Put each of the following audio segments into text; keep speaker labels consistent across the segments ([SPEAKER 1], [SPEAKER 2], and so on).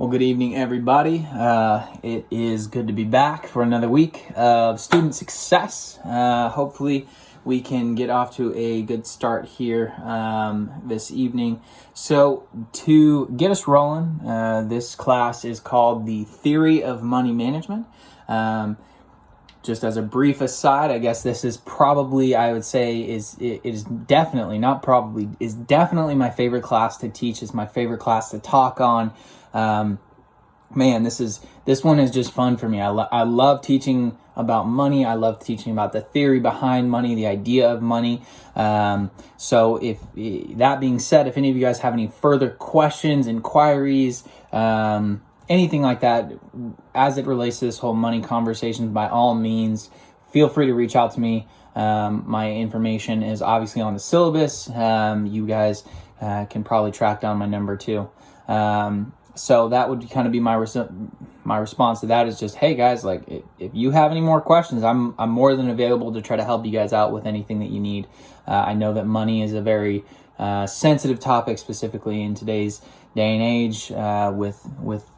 [SPEAKER 1] Well, good evening, everybody. It is good to be back for another week of student success. Hopefully, we can get off to a good start here this evening. So, to get us rolling, this class is called The Theory of Money Management. Just as a brief aside, I guess this is probably, I would say, is definitely my favorite class to teach. Is my favorite class to talk on. Man, this one is just fun for me. I love teaching about money. I love teaching about the theory behind money, the idea of money. So if that being said, if any of you guys have any further questions, inquiries, anything like that, as it relates to this whole money conversation, by all means, feel free to reach out to me. My information is obviously on the syllabus. You guys can probably track down my number too. So that would kind of be my response to that is just, hey guys, like if you have any more questions, I'm more than available to try to help you guys out with anything that you need. I know that money is a very sensitive topic, specifically in today's day and age with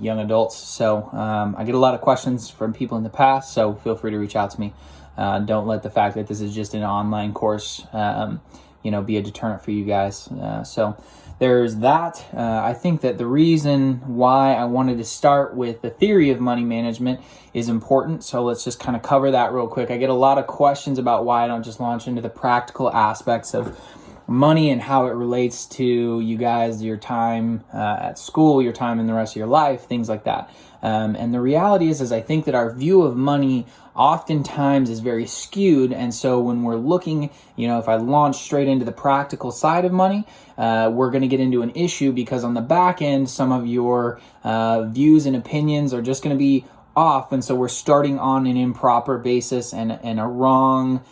[SPEAKER 1] young adults. So I get a lot of questions from people in the past, so feel free to reach out to me. Don't let the fact that this is just an online course be a deterrent for you guys. So there's that. I think that the reason why I wanted to start with the theory of money management is important. So let's just kind of cover that real quick. I get a lot of questions about why I don't just launch into the practical aspects of money and how it relates to you guys, your time at school, your time in the rest of your life, things like that. And the reality is I think that our view of money oftentimes is very skewed. And so when we're looking, if I launch straight into the practical side of money, we're going to get into an issue because on the back end, some of your views and opinions are just going to be off. And so we're starting on an improper basis and a wrong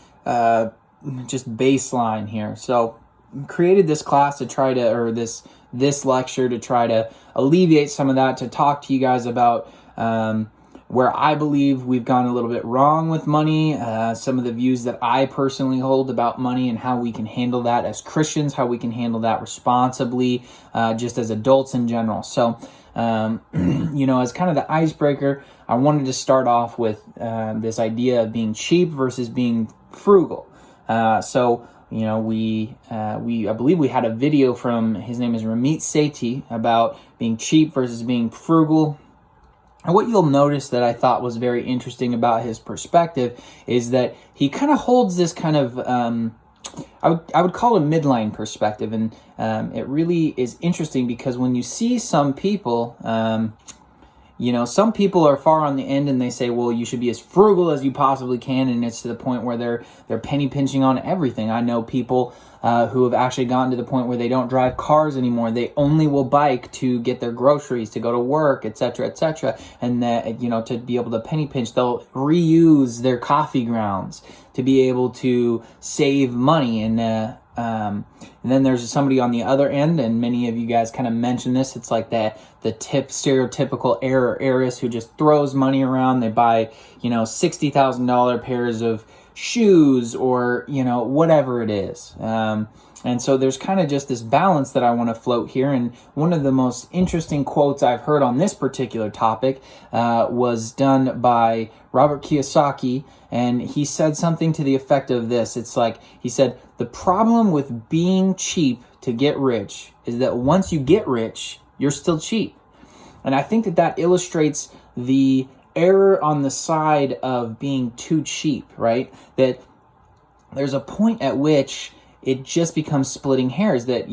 [SPEAKER 1] just baseline here. So created this class to try to, or this lecture to try to alleviate some of that, to talk to you guys about where I believe we've gone a little bit wrong with money, some of the views that I personally hold about money and how we can handle that as Christians, how we can handle that responsibly, just as adults in general. So, as kind of the icebreaker, I wanted to start off with this idea of being cheap versus being frugal. I believe we had a video from, his name is Ramit Sethi, about being cheap versus being frugal. And what you'll notice that I thought was very interesting about his perspective is that he kind of holds this kind of, I would call it a midline perspective. And it really is interesting because when you see some people, some people are far on the end and they say, well, you should be as frugal as you possibly can. And it's to the point where they're penny pinching on everything. I know people who have actually gotten to the point where they don't drive cars anymore. They only will bike to get their groceries, to go to work, et cetera, et cetera. And that, to be able to penny pinch, they'll reuse their coffee grounds to be able to save money. And then there's somebody on the other end, and many of you guys kind of mentioned this. It's like the stereotypical heiress who just throws money around. They buy, $60,000 pairs of shoes or, whatever it is. And so there's kind of just this balance that I want to float here. And one of the most interesting quotes I've heard on this particular topic was done by Robert Kiyosaki. And he said something to the effect of this. It's like, he said, the problem with being cheap to get rich is that once you get rich, you're still cheap. And I think that illustrates the error on the side of being too cheap, right? That there's a point at which it just becomes splitting hairs, that,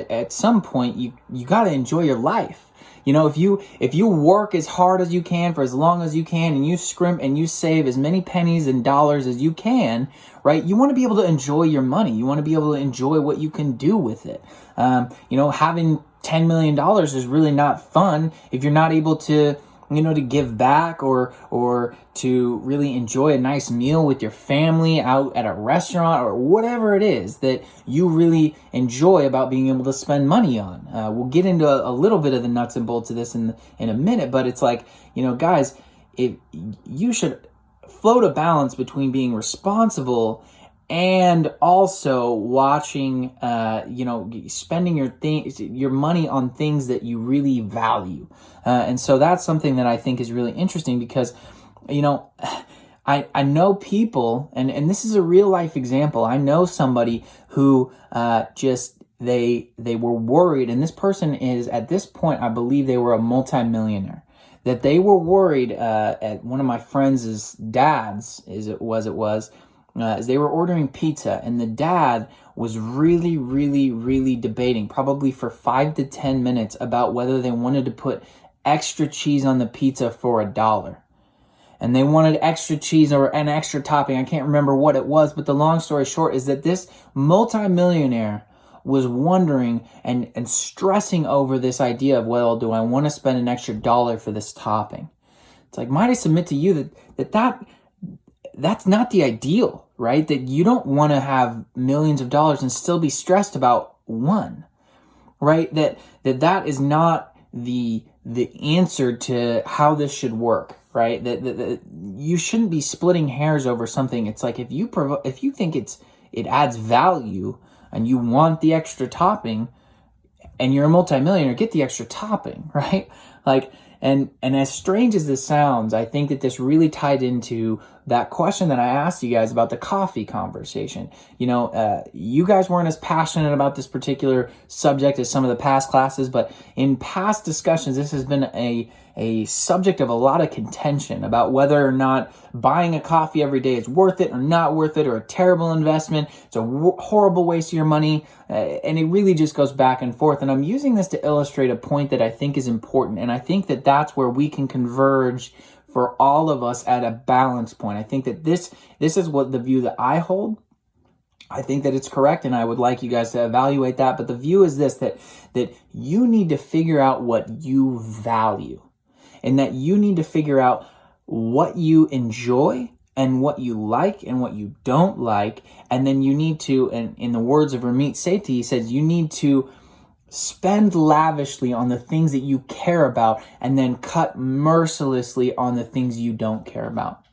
[SPEAKER 1] at some point you got to enjoy your life. If you work as hard as you can for as long as you can, and you scrimp and you save as many pennies and dollars as you can, right? You want to be able to enjoy your money. You want to be able to enjoy what you can do with it. Having $10 million is really not fun if you're not able to to give back or to really enjoy a nice meal with your family out at a restaurant or whatever it is that you really enjoy about being able to spend money on. We'll get into a little bit of the nuts and bolts of this in a minute, but it's like, guys, if you should float a balance between being responsible and also watching, spending your money on things that you really value. And so that's something that I think is really interesting because, I know people, and this is a real life example. I know somebody who they were worried, and this person is, at this point, I believe they were a multimillionaire, that they were worried at one of my friends' dads, as they were ordering pizza, and the dad was really, really, really debating, probably for 5 to 10 minutes, about whether they wanted to put extra cheese on the pizza for $1. And they wanted extra cheese or an extra topping. I can't remember what it was, but the long story short is that this multimillionaire was wondering and stressing over this idea of, well, do I want to spend an extra $1 for this topping? It's like, might I submit to you that's not the ideal, right? That you don't want to have millions of dollars and still be stressed about one, right? That is not the answer to how this should work, right? That you shouldn't be splitting hairs over something. It's like, if you think it adds value and you want the extra topping and you're a multimillionaire, get the extra topping, right? Like, and as strange as this sounds, I think that this really tied into that question that I asked you guys about the coffee conversation. You guys weren't as passionate about this particular subject as some of the past classes, but in past discussions, this has been a subject of a lot of contention about whether or not buying a coffee every day is worth it or not worth it, or a terrible investment. It's a horrible waste of your money. And it really just goes back and forth. And I'm using this to illustrate a point that I think is important. And I think that that's where we can converge for all of us at a balance point. I think that this is what the view that I hold. I think that it's correct, and I would like you guys to evaluate that. But the view is this, that you need to figure out what you value, and that you need to figure out what you enjoy and what you like and what you don't like. And then you need to, and in the words of Ramit Sethi, he says, you need to spend lavishly on the things that you care about and then cut mercilessly on the things you don't care about.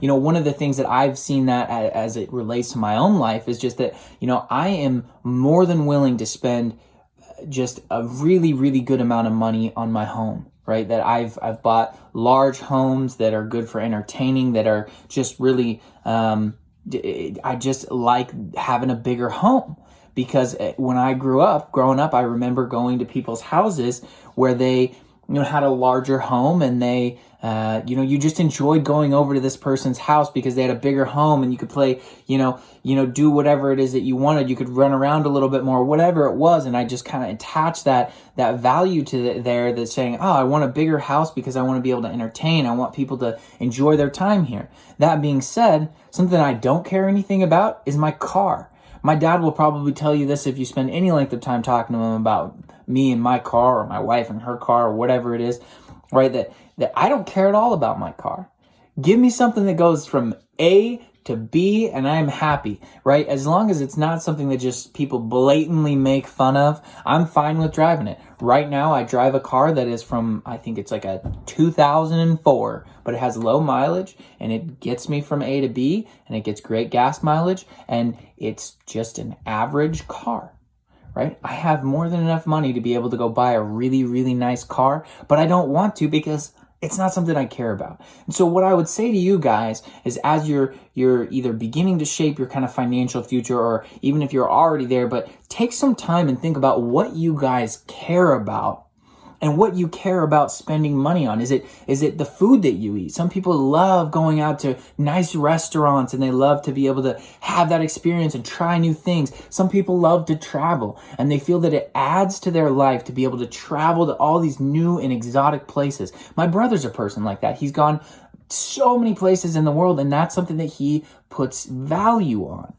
[SPEAKER 1] One of the things that I've seen that as it relates to my own life is just that, I am more than willing to spend just a really, really good amount of money on my home, right? That I've bought large homes that are good for entertaining, that are just really, I just like having a bigger home. Because when growing up, I remember going to people's houses where they, had a larger home, and they, you just enjoyed going over to this person's house because they had a bigger home, and you could play, do whatever it is that you wanted. You could run around a little bit more, whatever it was. And I just kind of attached that value to there, that's saying, oh, I want a bigger house because I want to be able to entertain. I want people to enjoy their time here. That being said, something I don't care anything about is my car. My dad will probably tell you this if you spend any length of time talking to him about me and my car, or my wife and her car, or whatever it is, right? That I don't care at all about my car. Give me something that goes from A to B and I'm happy, right? As long as it's not something that just people blatantly make fun of, I'm fine with driving it. Right now, I drive a car that is from, I think it's like a 2004, but it has low mileage, and it gets me from A to B, and it gets great gas mileage, and it's just an average car, right? I have more than enough money to be able to go buy a really, really nice car, but I don't want to because it's not something I care about. And so what I would say to you guys is, as you're either beginning to shape your kind of financial future, or even if you're already there, but take some time and think about what you guys care about and what you care about spending money on. Is it the food that you eat? Some people love going out to nice restaurants, and they love to be able to have that experience and try new things. Some people love to travel, and they feel that it adds to their life to be able to travel to all these new and exotic places. My brother's a person like that. He's gone so many places in the world, and that's something that he puts value on.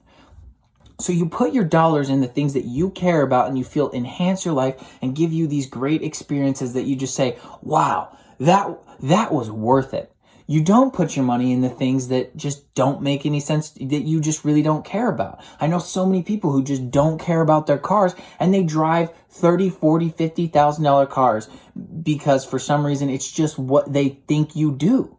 [SPEAKER 1] So you put your dollars in the things that you care about and you feel enhance your life and give you these great experiences that you just say, wow, that was worth it. You don't put your money in the things that just don't make any sense, that you just really don't care about. I know so many people who just don't care about their cars, and they drive $30,000, $40,000, $50,000 cars because for some reason it's just what they think you do.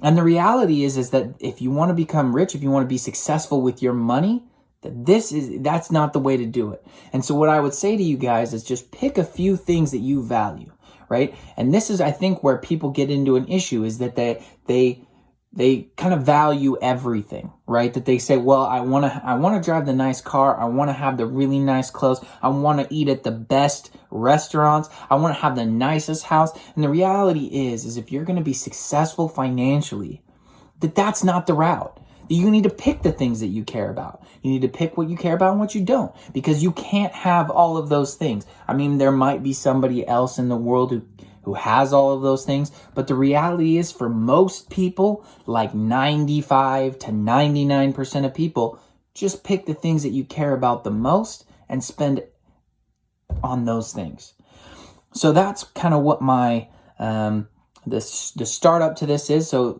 [SPEAKER 1] And the reality is that if you want to become rich, if you want to be successful with your money, that's not the way to do it. And so what I would say to you guys is just pick a few things that you value, right? And this is, I think, where people get into an issue, is that they kind of value everything, right? That they say, well, I want to drive the nice car. I want to have the really nice clothes. I want to eat at the best restaurants. I want to have the nicest house. And the reality is if you're going to be successful financially, that's not the route. You need to pick the things that you care about. You need to pick what you care about and what you don't, because you can't have all of those things. I mean, there might be somebody else in the world who has all of those things, but the reality is, for most people, like 95 to 99% of people, just pick the things that you care about the most and spend on those things. So that's kind of what my the startup to this is. So,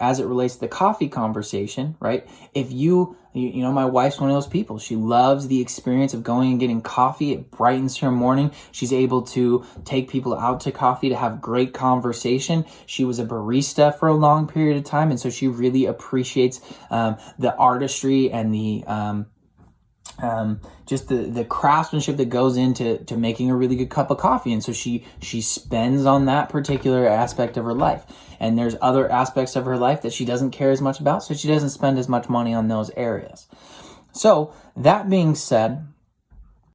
[SPEAKER 1] as it relates to the coffee conversation, right? If you know, my wife's one of those people. She loves the experience of going and getting coffee. It brightens her morning. She's able to take people out to coffee to have great conversation. She was a barista for a long period of time, and so she really appreciates the artistry and the just the craftsmanship that goes into making a really good cup of coffee. And so she spends on that particular aspect of her life. And there's other aspects of her life that she doesn't care as much about, so she doesn't spend as much money on those areas. So that being said,